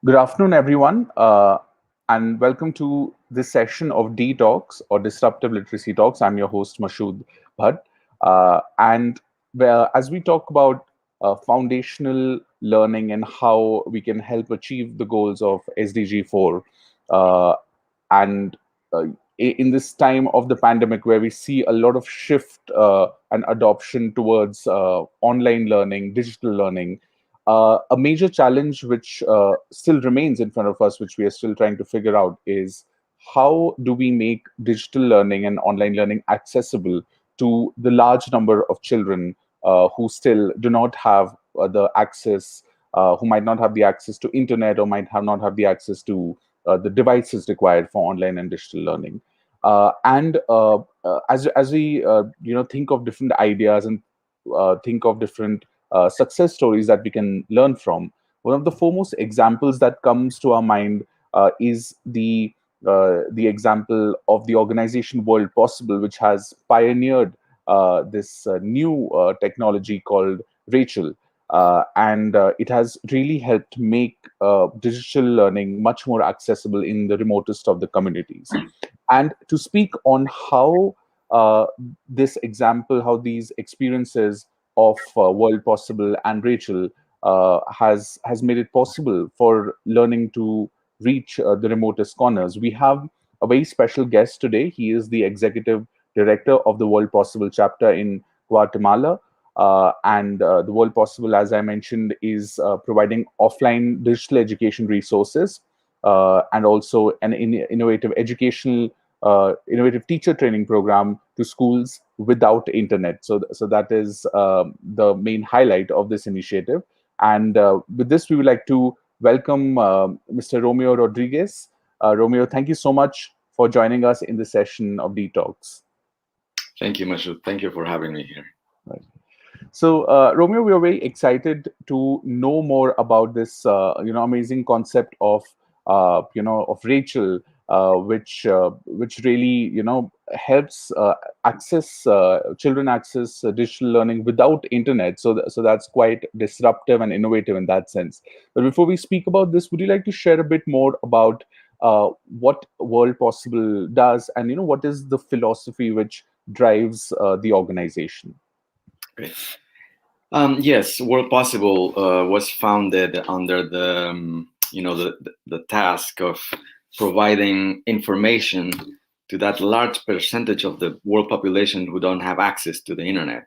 Good afternoon, everyone, and welcome to this session of D Talks or Disruptive Literacy Talks. I'm your host, Mashood Bhatt. And as we talk about foundational learning and how we can help achieve the goals of SDG 4, uh, and in this time of the pandemic where we see a lot of shift and adoption towards online learning, digital learning, a major challenge which still remains in front of us, which we are still trying to figure out, is how do we make digital learning and online learning accessible to the large number of children who still do not have the access, who might not have the access to internet or might have not have the access to the devices required for online and digital learning. As we think of different ideas and think of different success stories that we can learn from. One of the foremost examples that comes to our mind is the example of the organization World Possible, which has pioneered this new technology called Rachel. And it has really helped make digital learning much more accessible in the remotest of the communities. And to speak on how this example, how these experiences of World Possible and Rachel has made it possible for learning to reach the remotest corners. We have a very special guest today. He is the executive director of the World Possible chapter in Guatemala. And the World Possible, as I mentioned, is providing offline digital education resources and also an innovative innovative teacher training program to schools without internet. So that is the main highlight of this initiative. And with this, we would like to welcome Mr. Romeo Rodriguez. Romeo, thank you so much for joining us in this session of Detox. Thank you, Mashoud. Thank you for having me here. Right. So, Romeo, we are very excited to know more about this, amazing concept of Rachel, which really, helps access children access digital learning without internet. So that's quite disruptive and innovative in that sense. But before we speak about this, would you like to share a bit more about what World Possible does, and what is the philosophy which drives the organization? Great. Yes, World Possible was founded under the task of providing information to that large percentage of the world population who don't have access to the internet.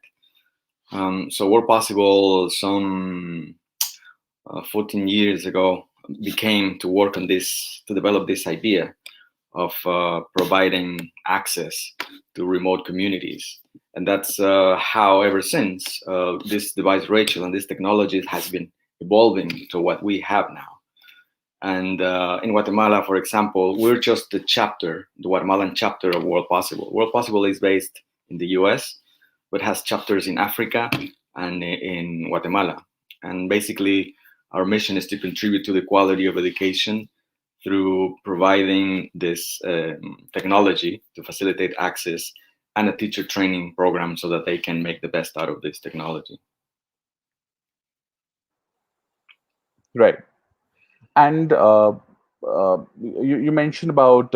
So World Possible, some 14 years ago, became to work on this, to develop this idea of providing access to remote communities. And that's how, ever since, this device, Rachel, and this technology has been evolving to what we have now. And in Guatemala, for example, we're just the Guatemalan chapter of World Possible. World Possible is based in the US, but has chapters in Africa and in Guatemala. And basically, our mission is to contribute to the quality of education through providing this technology to facilitate access and a teacher training program so that they can make the best out of this technology. Right. And you mentioned about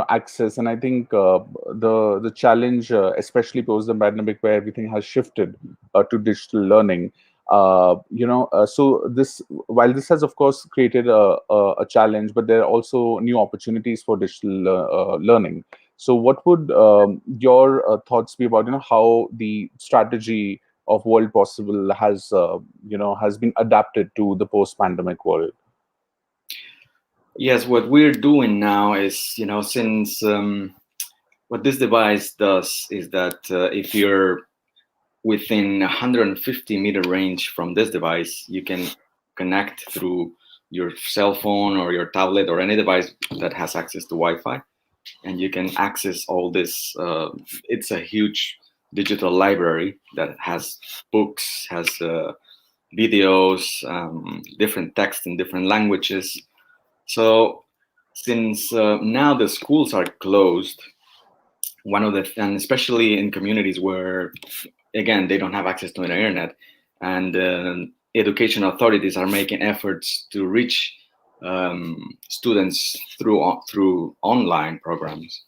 access, and I think the challenge, especially post the pandemic, where everything has shifted to digital learning. So this, while this has of course created a challenge, but there are also new opportunities for digital learning. So what would your thoughts be about how the strategy of World Possible has been adapted to the post pandemic world? Yes, what we're doing now is, since what this device does is that if you're within 150-meter range from this device, you can connect through your cell phone or your tablet or any device that has access to Wi-Fi, and you can access all this. It's a huge digital library that has books, has videos, different text in different languages. So since now the schools are closed, and especially in communities where, again, they don't have access to the internet, and education authorities are making efforts to reach students through online programs.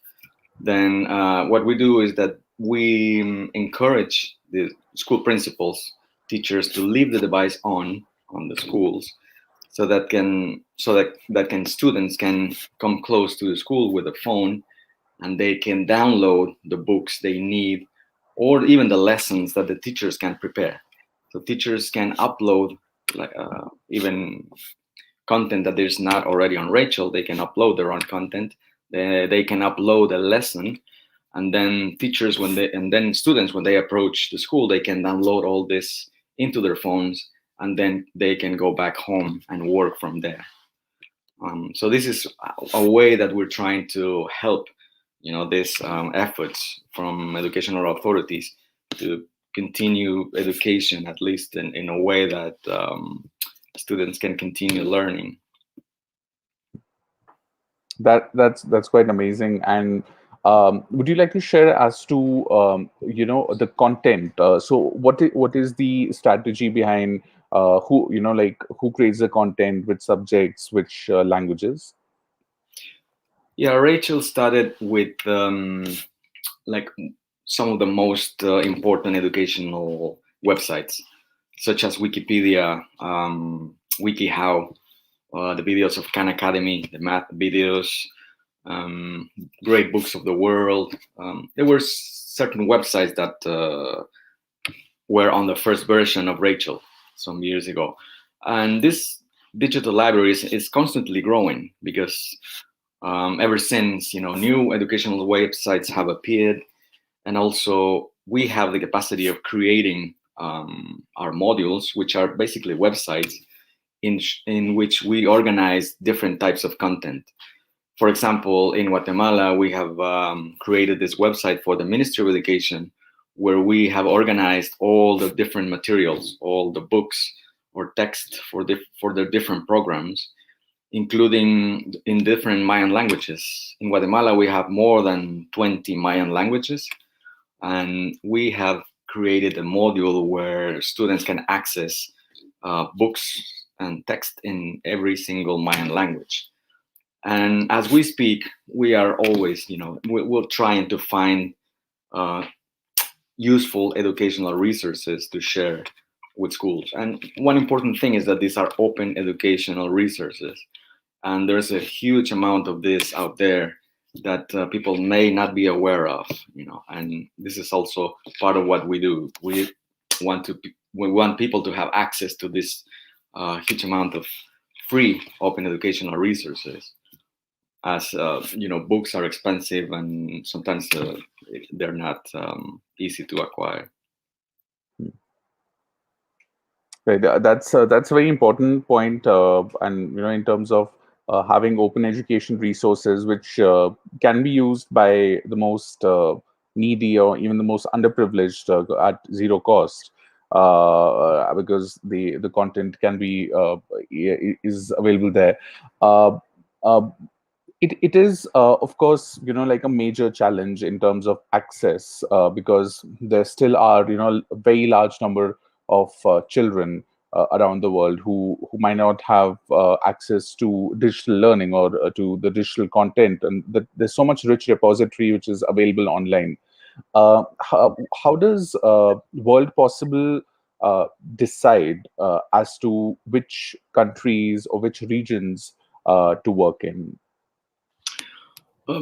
Then what we do is that we encourage the school principals, teachers to leave the device on the schools, so that students can come close to the school with a phone, and they can download the books they need, or even the lessons that the teachers can prepare. So teachers can upload, like even content that is not already on Rachel. They can upload their own content. They can upload a lesson, and then teachers and then students, when they approach the school, they can download all this into their phones, and then they can go back home and work from there. So this is a way that we're trying to help, these efforts from educational authorities to continue education, at least in a way that students can continue learning. That's quite amazing. And would you like to share as to the content? So what is the strategy behind who like who creates the content, which subjects, which languages? Yeah, Rachel started with like some of the most important educational websites, such as Wikipedia, WikiHow, the videos of Khan Academy, the math videos, um, great books of the world. There were certain websites that were on the first version of Rachel some years ago, and this digital library is constantly growing because ever since, new educational websites have appeared, and also we have the capacity of creating our modules, which are basically websites in which we organize different types of content. For example, in Guatemala, we have created this website for the Ministry of Education, where we have organized all the different materials, all the books or text for their different programs, including in different Mayan languages. In Guatemala, we have more than 20 Mayan languages, and we have created a module where students can access books and text in every single Mayan language. And as we speak, we are always, we're trying to find uh, useful educational resources to share with schools. And one important thing is that these are open educational resources, and there's a huge amount of this out there that people may not be aware of, and this is also part of what we do. We want people to have access to this huge amount of free open educational resources, as books are expensive, and sometimes they're not easy to acquire. Right. That's a very important point, and in terms of having open education resources, which can be used by the most needy or even the most underprivileged at zero cost, because the content can be is available there. Uh, uh, it is of course like a major challenge in terms of access, because there still are a very large number of children around the world who might not have access to digital learning or to the digital content, and there's so much rich repository which is available online. How does World Possible decide as to which countries or which regions to work in?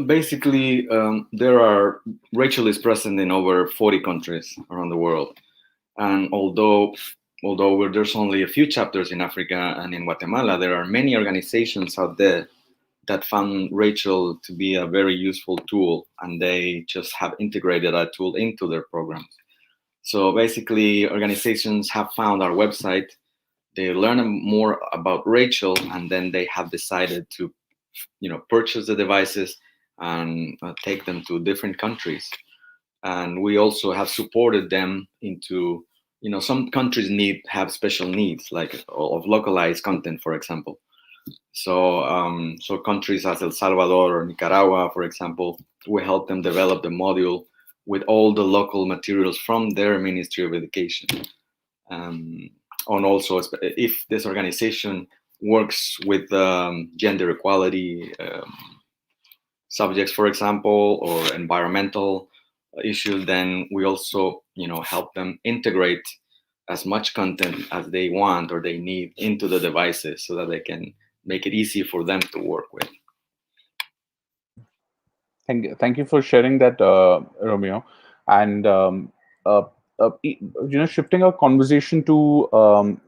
Basically, there are Rachel is present in over 40 countries around the world, and although there's only a few chapters in Africa and in Guatemala, there are many organizations out there that found Rachel to be a very useful tool, and they just have integrated that tool into their programs. So basically, organizations have found our website, they learn more about Rachel, and then they have decided to, purchase the devices and take them to different countries. And we also have supported them into, some countries have special needs, like of localized content, for example. So countries as El Salvador or Nicaragua, for example, we help them develop the module with all the local materials from their Ministry of Education. And also, if this organization works with gender equality subjects, for example, or environmental issues, then we also, help them integrate as much content as they want or they need into the devices so that they can make it easy for them to work with. Thank you for sharing that, Romeo. And shifting our conversation to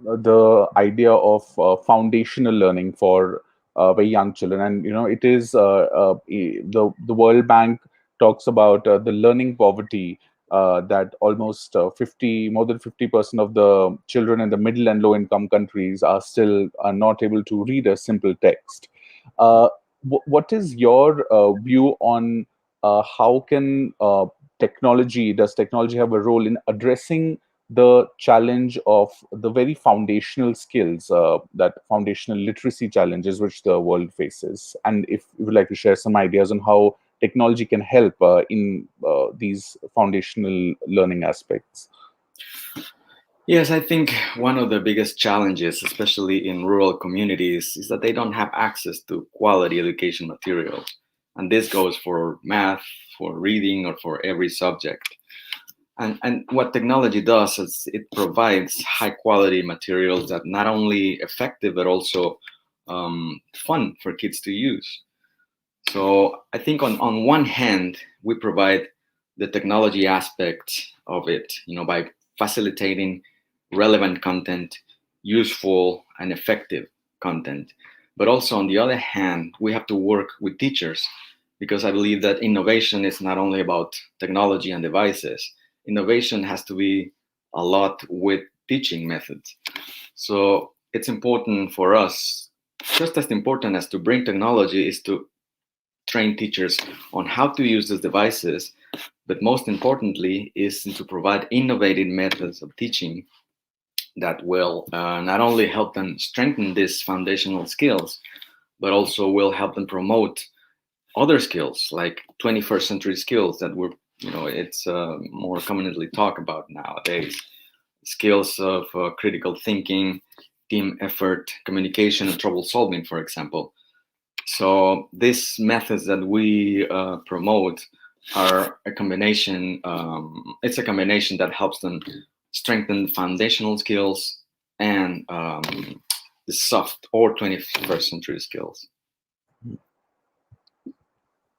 the idea of foundational learning for very young children, and it is the World Bank talks about the learning poverty. That almost 50, more than 50% of the children in the middle and low income countries are still not able to read a simple text. Uh, what is your view on how can does technology have a role in addressing the challenge of the very foundational skills, that foundational literacy challenges which the world faces? And if you would like to share some ideas on how technology can help in these foundational learning aspects. Yes, I think one of the biggest challenges, especially in rural communities, is that they don't have access to quality education materials. And this goes for math, for reading, or for every subject. And what technology does is it provides high quality materials that not only effective but also fun for kids to use. So I think on one hand, we provide the technology aspect of it, by facilitating relevant content, useful and effective content. But also on the other hand, we have to work with teachers because I believe that innovation is not only about technology and devices. Innovation has to be a lot with teaching methods. So it's important for us, just as important as to bring technology is to train teachers on how to use these devices, but most importantly is to provide innovative methods of teaching that will not only help them strengthen these foundational skills, but also will help them promote other skills like 21st century skills that it's more commonly talked about nowadays. Skills of critical thinking, team effort, communication, and trouble solving, for example. So these methods that we promote are a combination. It's a combination that helps them strengthen foundational skills and the soft or 21st century skills.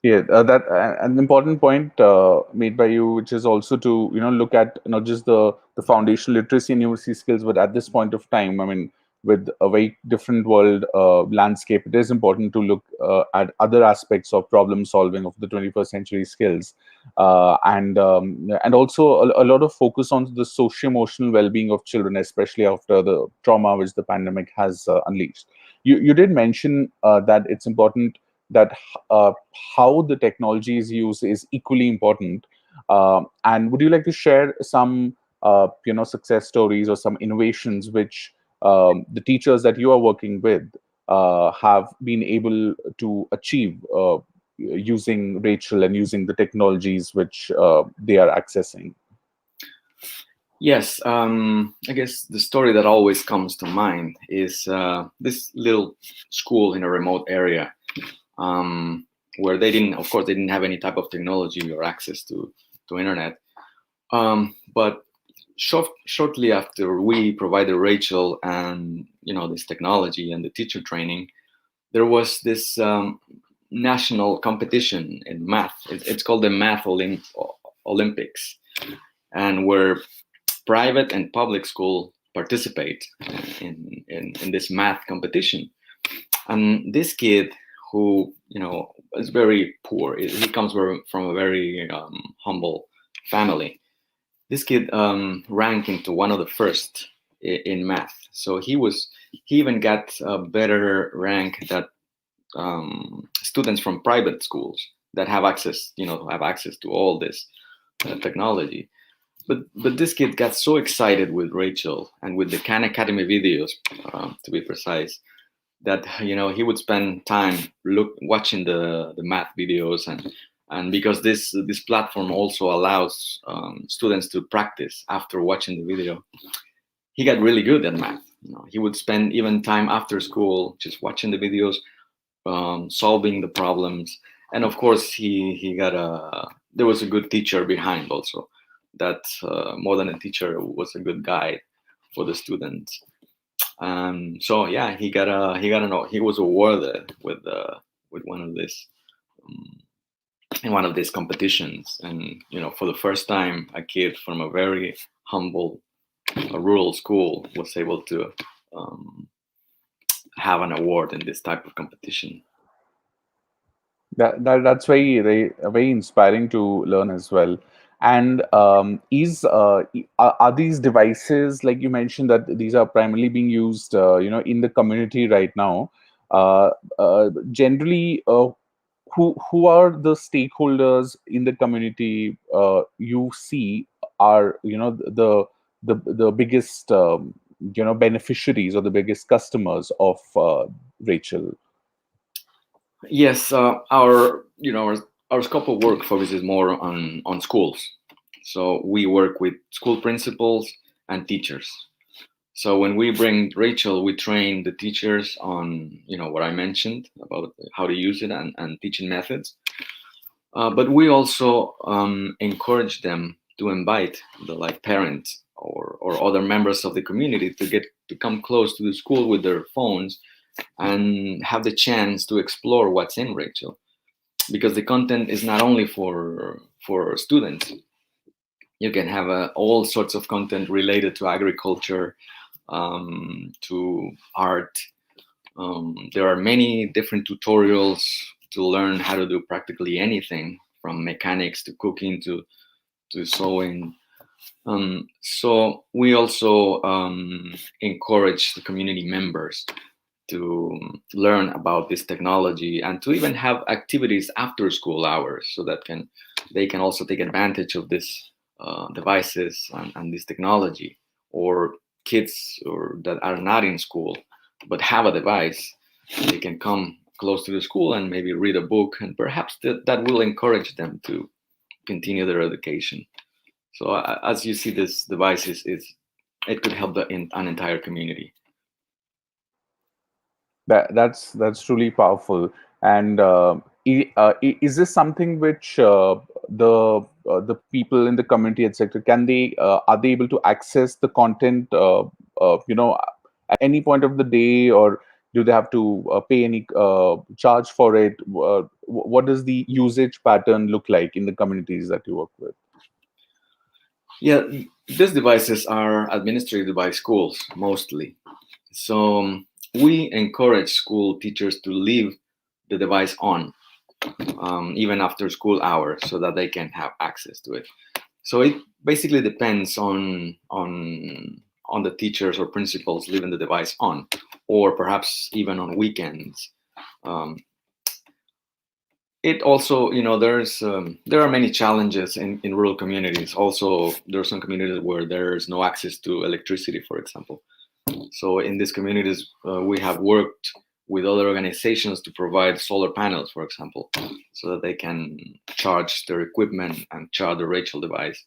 Yeah, that an important point made by you, which is also to look at not just the foundational literacy and numeracy skills, but at this point of time, I mean, with a very different world landscape, it is important to look at other aspects of problem solving of the 21st century skills, and also a lot of focus on the socio emotional well being of children, especially after the trauma which the pandemic has unleashed. You did mention that it's important that uh, how the technology is used is equally important. And would you like to share some, success stories or some innovations which the teachers that you are working with have been able to achieve using Rachel and using the technologies which they are accessing? Yes, I guess the story that always comes to mind is this little school in a remote area where of course, they didn't have any type of technology or access to internet. But shortly after we provided Rachel and this technology and the teacher training, there was this national competition in math. It's called the Olympics, and where private and public school participate in this math competition. And this kid who is very poor, he comes from a very humble family. This kid ranked into one of the first in math. So he even got a better rank that students from private schools that have access to all this technology. But this kid got so excited with Rachel and with the Khan Academy videos, to be precise, that he would spend time watching the math videos, and because this platform also allows students to practice after watching the video, he got really good at math. He would spend even time after school just watching the videos, solving the problems, and of course he got a there was a good teacher behind also. That more than a teacher was a good guide for the students. So yeah, he was awarded with one of this um, in one of these competitions, and for the first time a kid from a very humble rural school was able to um, have an award in this type of competition. That's very inspiring to learn as well. And are these devices, like you mentioned, that these are primarily being used, in the community right now? Generally, who are the stakeholders in the community you see are the biggest beneficiaries or the biggest customers of Rachel? Yes, our scope of work focuses more on schools. So we work with school principals and teachers. So when we bring Rachel, we train the teachers on what I mentioned about how to use it and teaching methods. But we also encourage them to invite the like parents or other members of the community to come close to the school with their phones and have the chance to explore what's in Rachel, because the content is not only for students. You can have all sorts of content related to agriculture, to art. There are many different tutorials to learn how to do practically anything from mechanics to cooking to sewing. So we also encourage the community members to learn about this technology and to even have activities after school hours, so that they can also take advantage of this devices and this technology. Or kids that are not in school but have a device, they can come close to the school and maybe read a book, and perhaps that will encourage them to continue their education. So as you see, this device is it could help an entire community. That's truly powerful. And is this something which the people in the community, etc., can they are they able to access the content, at any point of the day, or do they have to pay any charge for it? What does the usage pattern look like in the communities that you work with? Yeah, these devices are administered by schools mostly. So we encourage school teachers to leave the device on, even after school hours, so that they can have access to it. So it basically depends on the teachers or principals leaving the device on, or perhaps even on weekends. Um, it also, there are many challenges in rural communities. Also, there are some communities where there's no access to electricity, for example. So in these communities, we have worked with other organizations to provide solar panels, for example, so that they can charge their equipment and charge the Rachel device.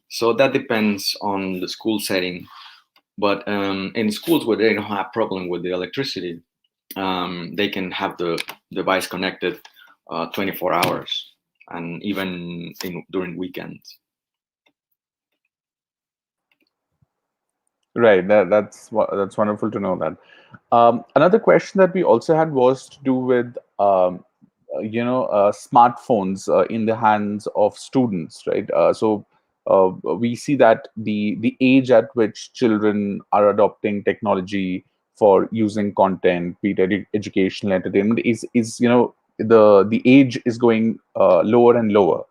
So that depends on the school setting. But in schools where they don't have problem with the electricity, they can have the device connected 24 hours, and even during weekends. Right. That's wonderful to know that. Another question that we also had was to do with smartphones in the hands of students, right? We see that the age at which children are adopting technology for using content, be it educational entertainment, is the age is going lower and lower.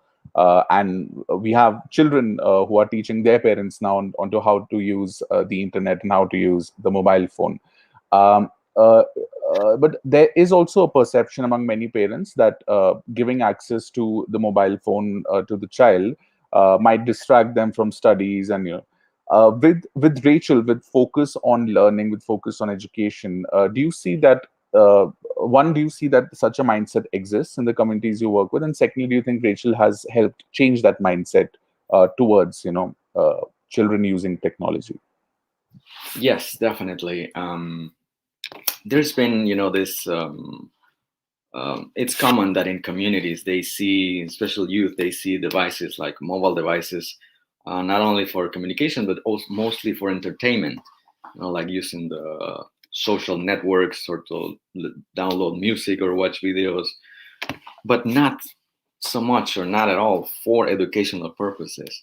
And we have children who are teaching their parents now onto how to use the internet and how to use the mobile phone. Um, uh, but there is also a perception among many parents that giving access to the mobile phone to the child might distract them from studies. And with Rachel, with focus on learning, with focus on education, do you see that do you see that such a mindset exists in the communities you work with? And secondly, do you think Rachel has helped change that mindset towards children using technology? Yes, definitely. There's been, this. It's common that in communities they see, special youth, they see devices like mobile devices, not only for communication but also mostly for entertainment. Like using the social networks or to download music or watch videos, but not so much or not at all for educational purposes.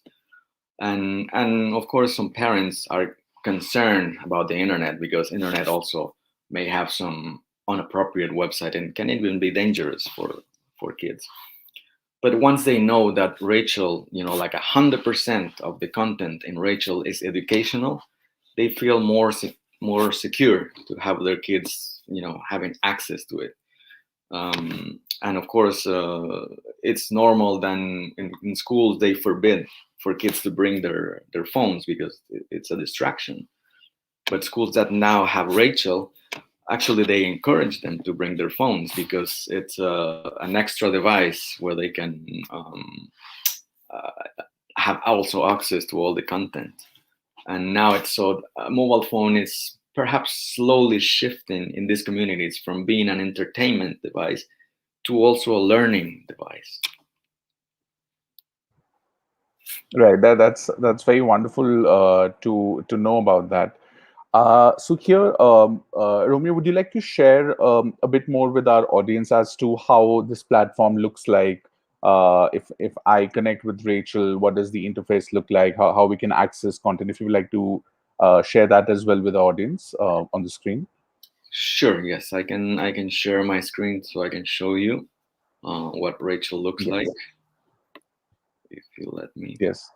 And of course, some parents are concerned about the internet because internet also may have some inappropriate website and can even be dangerous for kids. But once they know that Rachel, like 100% of the content in Rachel is educational, they feel more secure to have their kids, having access to it. And of course, it's normal then in schools they forbid for kids to bring their phones because it's a distraction. But schools that now have Rachel, actually they encourage them to bring their phones because it's an extra device where they can uh, have also access to all the content. And now it's so a mobile phone is perhaps slowly shifting in these communities from being an entertainment device to also a learning device. Right. That's very wonderful to know about that. So here, Romeo, would you like to share a bit more with our audience as to how this platform looks like? If I connect with Rachel, what does the interface look like? How we can access content? If you would like to share that as well with the audience on the screen. Sure, yes, I can share my screen so I can show you what Rachel looks like Yes. if you let me. Yes.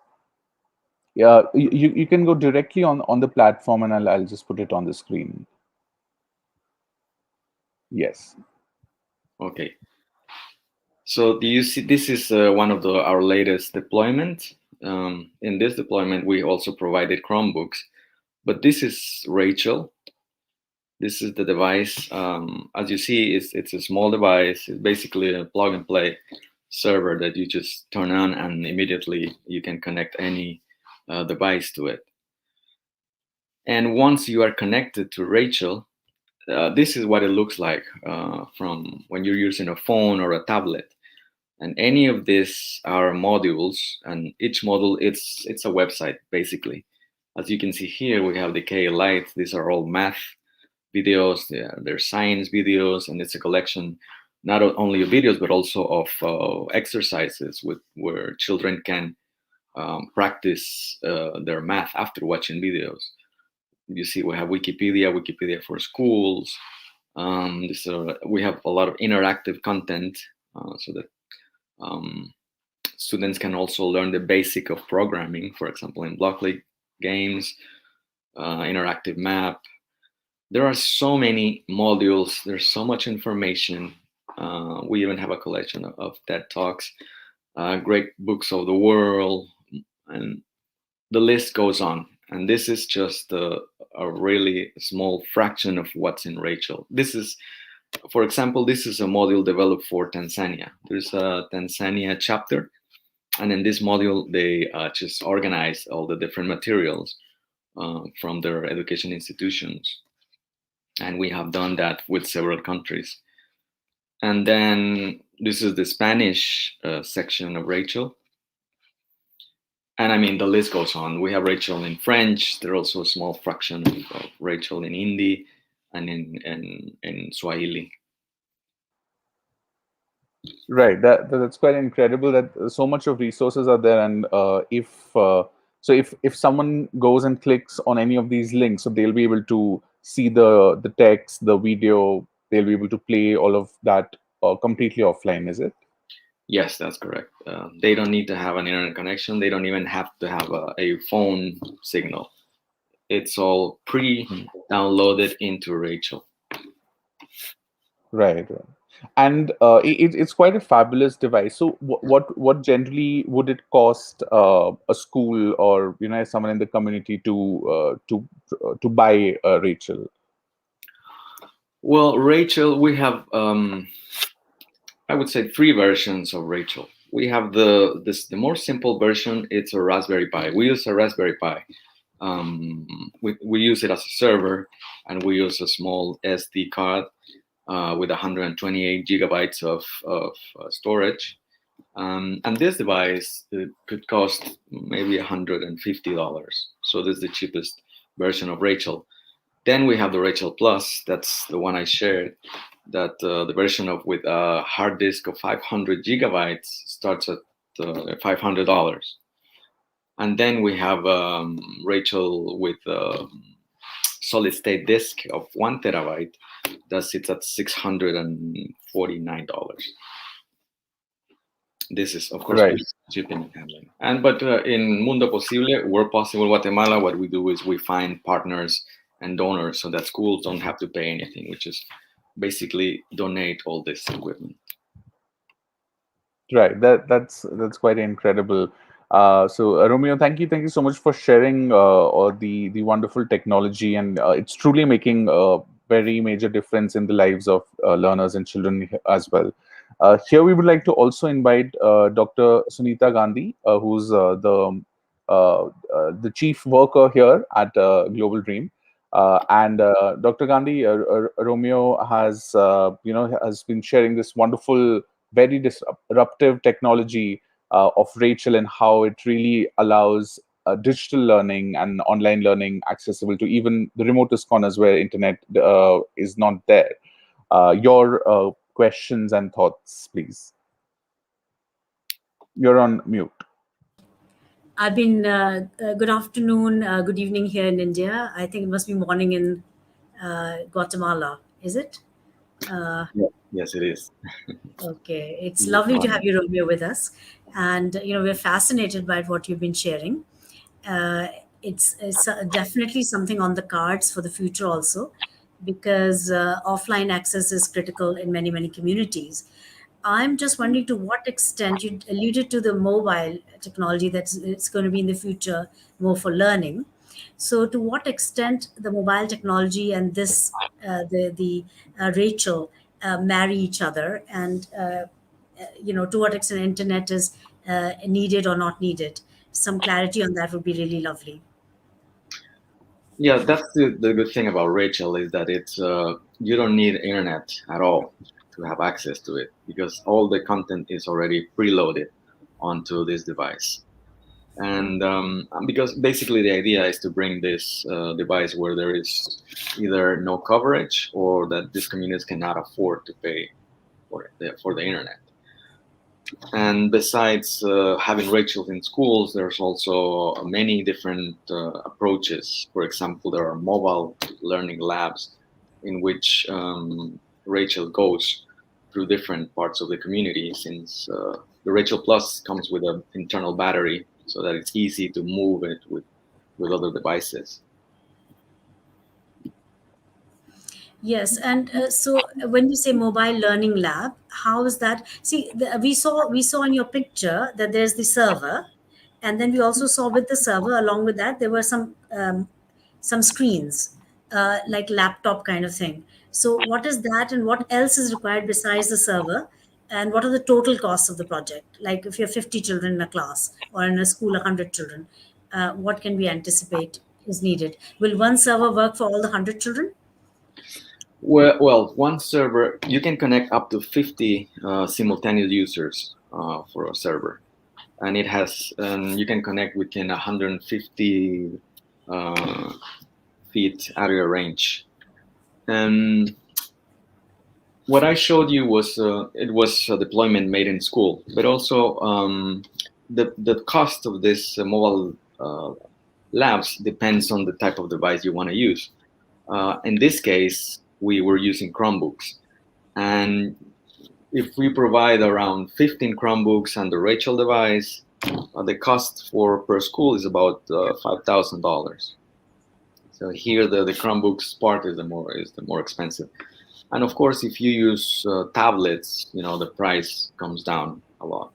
Yeah. You can go directly on the platform, and I'll just put it on the screen. Yes. Okay, so do you see this is one of our latest deployment. In this deployment, we also provided Chromebooks, but this is Rachel. This is the device. As you see, it's a small device. It's basically a plug and play server that you just turn on and immediately you can connect any device to it. And once you are connected to Rachel, this is what it looks like from when you're using a phone or a tablet. And any of these are modules, and each module it's a website basically. As you can see here, we have the K Lite. These are all math videos, they're science videos, and it's a collection not only of videos but also of exercises where children can practice their math after watching videos. You see, we have Wikipedia for schools. We have a lot of interactive content so that um, students can also learn the basic of programming, for example, in Blockly games, interactive map. There are so many modules. There's so much information. We even have a collection of TED Talks, great books of the world, and the list goes on. And this is just a really small fraction of what's in Rachel. This is, for example, this is a module developed for Tanzania. There's a Tanzania chapter, and in this module, they just organize all the different materials from their education institutions. And we have done that with several countries. And then this is the Spanish section of Rachel. And I mean, the list goes on. We have Rachel in French. There's also a small fraction of Rachel in Hindi and in Swahili. Right. That's quite incredible that so much of resources are there, and if someone goes and clicks on any of these links, so they'll be able to see the text, the video. They'll be able to play all of that completely offline. Is it? Yes, that's correct. They don't need to have an internet connection. They don't even have to have a phone signal. It's all Mhm. pre-downloaded into Rachel. Right. Right. And it's quite a fabulous device. So what generally would it cost a school or someone in the community to buy Rachel? Well, Rachel, we have I would say three versions of Rachel. We have the more simple version. It's a Raspberry Pi. We use a Raspberry Pi. We use it as a server, and we use a small SD card with 128 gigabytes of storage. And this device could cost maybe $150. So this is the cheapest version of Rachel. Then we have the Rachel Plus. That's the one I shared. That the version of with a hard disk of 500 gigabytes starts at $500. And then we have Rachel with solid state disk of 1 terabyte that sits at $649. This is, of course, Right. with shipping and handling. But in Mundo Posible, World Possible Guatemala, what we do is we find partners and donors so that schools don't have to pay anything, which is basically donate all this equipment. Right. That's quite incredible. So Romeo, thank you so much for sharing all the wonderful technology, and it's truly making a very major difference in the lives of learners and children as well. Here we would like to also invite Dr. Sunita Gandhi, who's the chief worker here at Global Dream. And Dr. Gandhi, Romeo has has been sharing this wonderful, very disruptive technology of Rachel, and how it really allows digital learning and online learning accessible to even the remotest corners where internet is not there. Your questions and thoughts, please. You're on mute. I've been good afternoon, good evening here in India. I think it must be morning in Guatemala. Is it? Yeah. Yes, it is. Okay, it's Good lovely to have morning. you, Romeo, with us, and we're fascinated by what you've been sharing. Uh, it's definitely something on the cards for the future also, because offline access is critical in many communities. I'm just wondering to what extent you alluded to the mobile technology that's it's going to be in the future more for learning. So, to what extent the mobile technology and this the Rachel marry each other, and to what extent internet is needed or not needed? Some clarity on that would be really lovely. Yeah, that's the good thing about Rachel is that it's you don't need internet at all to have access to it because all the content is already preloaded onto this device. And because basically the idea is to bring this device where there is either no coverage or that these communities cannot afford to pay for the internet. And besides having Rachel in schools, there's also many different approaches. For example, there are mobile learning labs in which Rachel goes through different parts of the community, since the Rachel Plus comes with an internal battery so that it's easy to move it with other devices. Yes, and so when you say mobile learning lab, how is that? See, we saw in your picture that there's the server, and then we also saw with the server along with that there were some screens, like laptop kind of thing. So what is that, and what else is required besides the server, and what are the total costs of the project? Like if you have 50 children in a class or in a school 100 children, what can we anticipate is needed? Will one server work for all the 100 children? Well, one server, you can connect up to 50 simultaneous users for a server. And you can connect within 150 feet area range. And what I showed you was it was a deployment made in school, but also the cost of this mobile labs depends on the type of device you want to use. In this case, we were using Chromebooks, and if we provide around 15 Chromebooks and the Rachel device, the cost for per school is about $5,000. So here the Chromebooks part is the more expensive. And of course, if you use tablets, the price comes down a lot.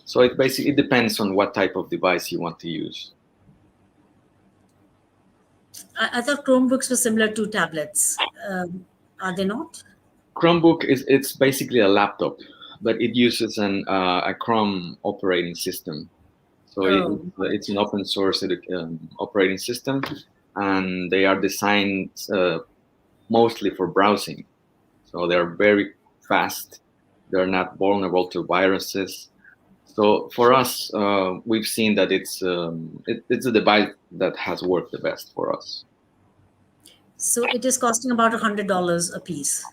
So it depends on what type of device you want to use. I thought Chromebooks were similar to tablets. Are they not? Chromebook it's basically a laptop, but it uses a Chrome operating system. So Oh, it's an open source operating system, and they are designed mostly for browsing. So they're very fast. They're not vulnerable to viruses. So for us, we've seen that it's a device that has worked the best for us. so it is costing about $100 a piece.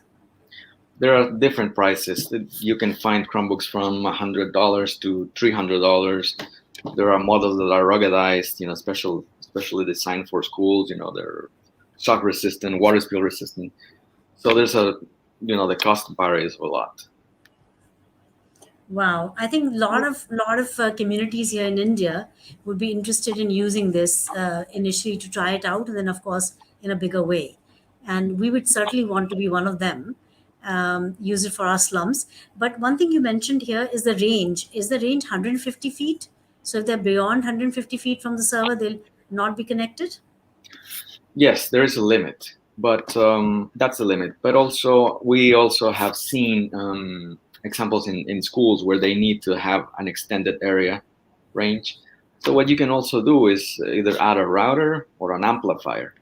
There are different prices. You can find Chromebooks from $100 to $300. There are models that are ruggedized, specially designed for schools. They're shock resistant, water spill resistant. So the cost varies a lot. Wow, I think a lot of communities here in India would be interested in using this initially to try it out, and then of course in a bigger way. And we would certainly want to be one of them. Use it for our slums. But one thing you mentioned here is the range. Is the range 150 feet? So if they're beyond 150 feet from the server, they'll not be connected. Yes, there is a limit, but that's the limit. But also, we also have seen examples in schools where they need to have an extended area range. So what you can also do is either add a router or an amplifier,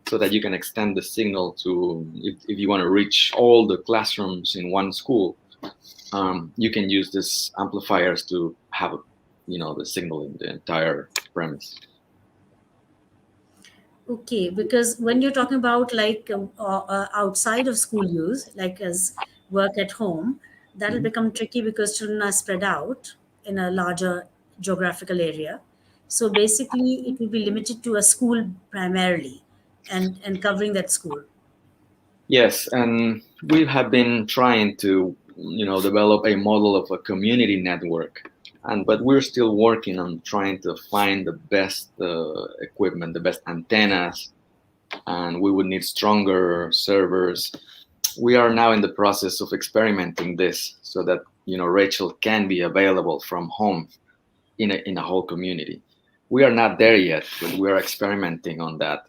so that you can extend the signal to if you want to reach all the classrooms in one school. You can use these amplifiers to have the signal in the entire premise. Okay, because when you're talking about like outside of school use, like as work at home, that'll Mhm. become tricky because children are spread out in a larger geographical area. So basically, it will be limited to a school primarily, and covering that school. Yes, and we have been trying to, develop a model of a community network, but we're still working on trying to find the best equipment, the best antennas, and we would need stronger servers. We are now in the process of experimenting this so that Rachel can be available from home in a whole community. We are not there yet, but we are experimenting on that.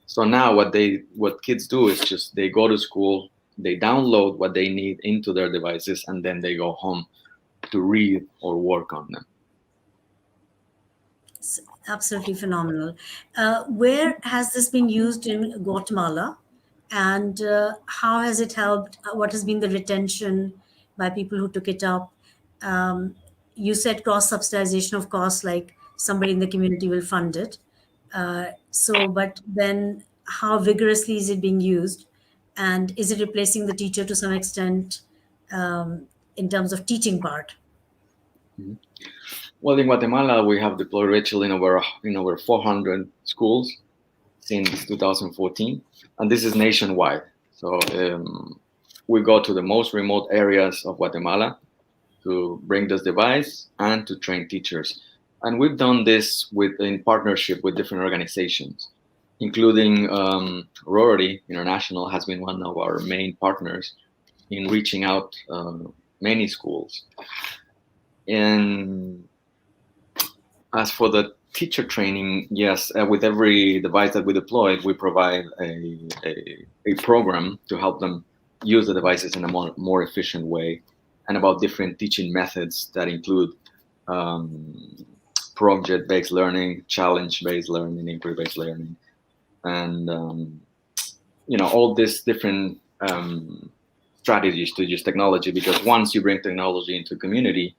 So now what kids do is just they go to school, they download what they need into their devices, and then they go home to read or work on them. It's absolutely phenomenal. Where has this been used in Guatemala? And how has it helped? What has been the retention by people who took it up? Um, you said cross subsidization of costs, like somebody in the community will fund it. But then how vigorously is it being used? And is it replacing the teacher to some extent um, in terms of teaching part? Mhm. Well, in Guatemala, we have deployed Rachel in over 400 schools since 2014, and this is nationwide. So we go to the most remote areas of Guatemala to bring this device and to train teachers. And we've done this in partnership with different organizations, including Rotary International has been one of our main partners in reaching out many schools. And as for the teacher training, yes, with every device that we deploy, we provide a program to help them use the devices in a more efficient way, and about different teaching methods that include um, project-based learning, challenge-based learning, inquiry-based learning, and all these different strategies to use technology. Because once you bring technology into community,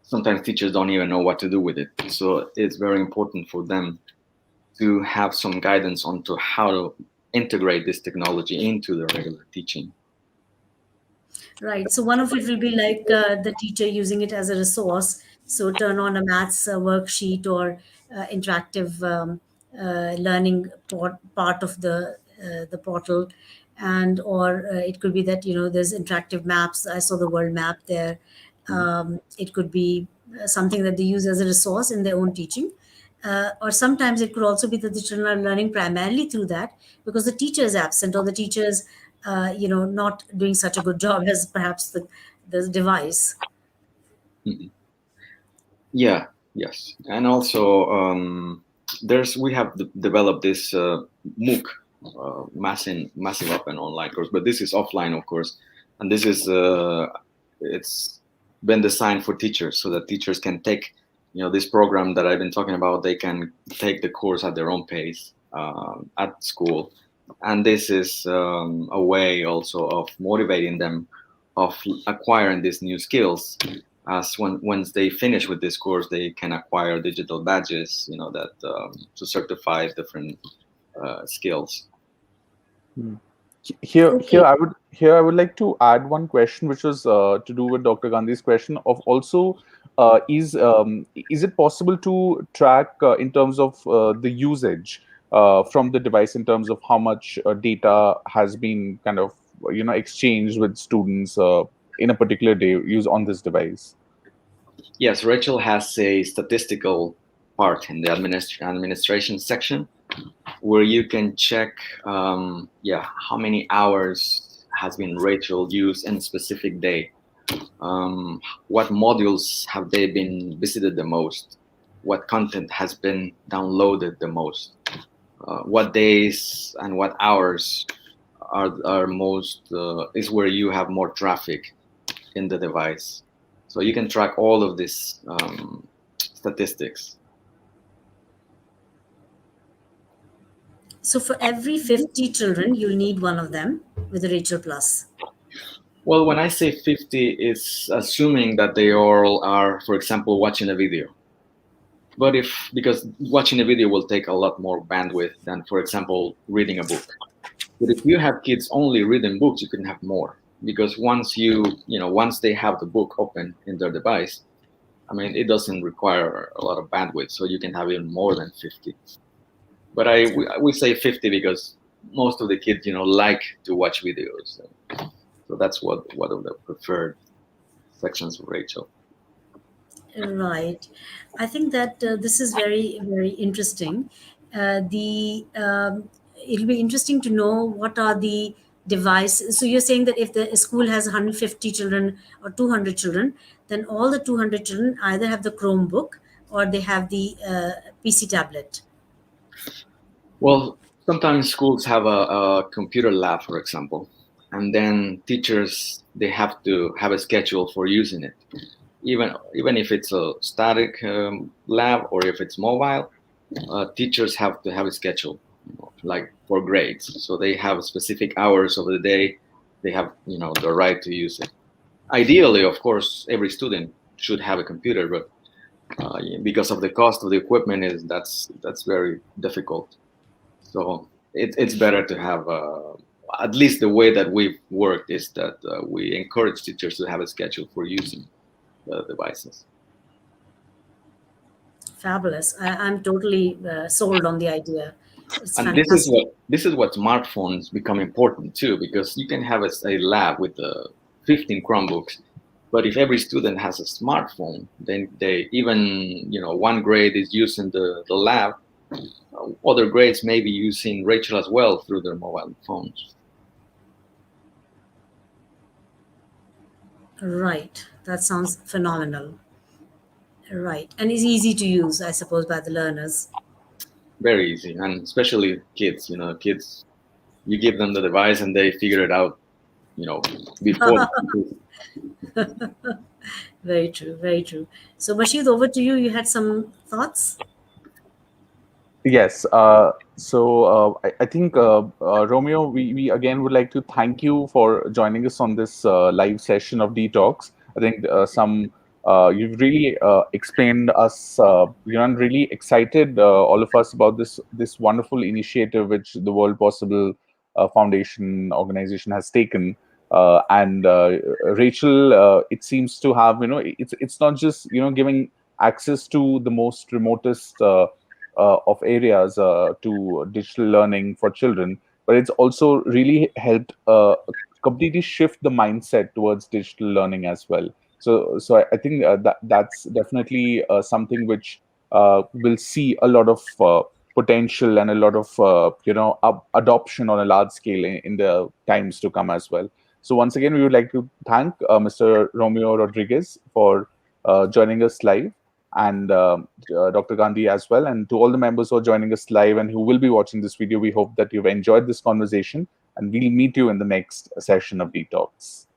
sometimes teachers don't even know what to do with it. So it's very important for them to have some guidance onto how to integrate this technology into their regular teaching. Right. So one of it will be like the teacher using it as a resource. So turn on a maths worksheet or interactive learning part of the portal, and or it could be that there's interactive maps. I saw the world map there. Mhm. It could be something that they use as a resource in their own teaching. Or sometimes it could also be that the children are learning primarily through that because the teacher is absent or the teacher is not doing such a good job as perhaps the device. Mhm. Yeah, yes, and also we have developed this MOOC, massive open online course, but this is offline, of course, and this is it's been designed for teachers so that teachers can take this program that I've been talking about, they can take the course at their own pace at school, and this is a way also of motivating them, of acquiring these new skills. As once they finish with this course, they can acquire digital badges, that to certify different skills. Hmm. Here, Okay. here I would like to add one question, which was to do with Dr. Gandhi's question of also is it possible to track in terms of the usage from the device in terms of how much data has been kind of exchanged with students in a particular day use on this device? Yes, Rachel has a statistical part in the administration section where you can check, how many hours has been Rachel used in a specific day. What modules have they been visited the most? What content has been downloaded the most? What days and what hours are most is where you have more traffic in the device. So you can track all of these statistics. So for every 50 children, you'll need one of them with a Rachel Plus. Well, when I say 50, it's assuming that they all are, for example, watching a video. But because watching a video will take a lot more bandwidth than, for example, reading a book. But if you have kids only reading books, you can have more. Because once they have the book open in their device, I mean, it doesn't require a lot of bandwidth, so you can have even more than 50. But we say 50 because most of the kids, like to watch videos. So that's what of the preferred sections of Rachel. Right. I think that this is very, very interesting. The It'll be interesting to know what are the devices. So you're saying that if the school has 150 children or 200 children, then all the 200 children either have the Chromebook or they have the PC tablet. Well, sometimes schools have a computer lab, for example, and then teachers, they have to have a schedule for using it. Even if it's a static lab or if it's mobile, teachers have to have a schedule, like for grades. So they have specific hours of the day. They have, the right to use it. Ideally, of course, every student should have a computer, but because of the cost of the equipment, that's very difficult. So it's better to have, at least the way that we've worked is that we encourage teachers to have a schedule for using the devices. Fabulous. I'm totally sold on the idea. It's And fantastic. this is what smartphones become important too, because you can have a lab with 15 Chromebooks, but if every student has a smartphone, then they even one grade is using the lab. Other grades may be using Rachel as well through their mobile phones. Right. That sounds phenomenal. Right. And it's easy to use, I suppose, by the learners. Very easy, and especially kids. Kids, you give them the device and they figure it out. Before. Very true. Very true. So, Bashir, over to you. You had some thoughts? Yes. I think, Romeo, we again would like to thank you for joining us on this live session of Detox. I think you've really explained us, and really excited all of us about this wonderful initiative which the World Possible Foundation organization has taken. And Rachel, it seems to have, it's not just giving access to the most remotest. Of areas to digital learning for children, but it's also really helped completely shift the mindset towards digital learning as well. So I think that's definitely something which will see a lot of potential and a lot of adoption on a large scale in the times to come as well. So once again, we would like to thank Mr. Romeo Rodriguez for joining us live, and Dr. Gandhi as well. And to all the members who are joining us live and who will be watching this video, we hope that you've enjoyed this conversation, and we'll meet you in the next session of Detox.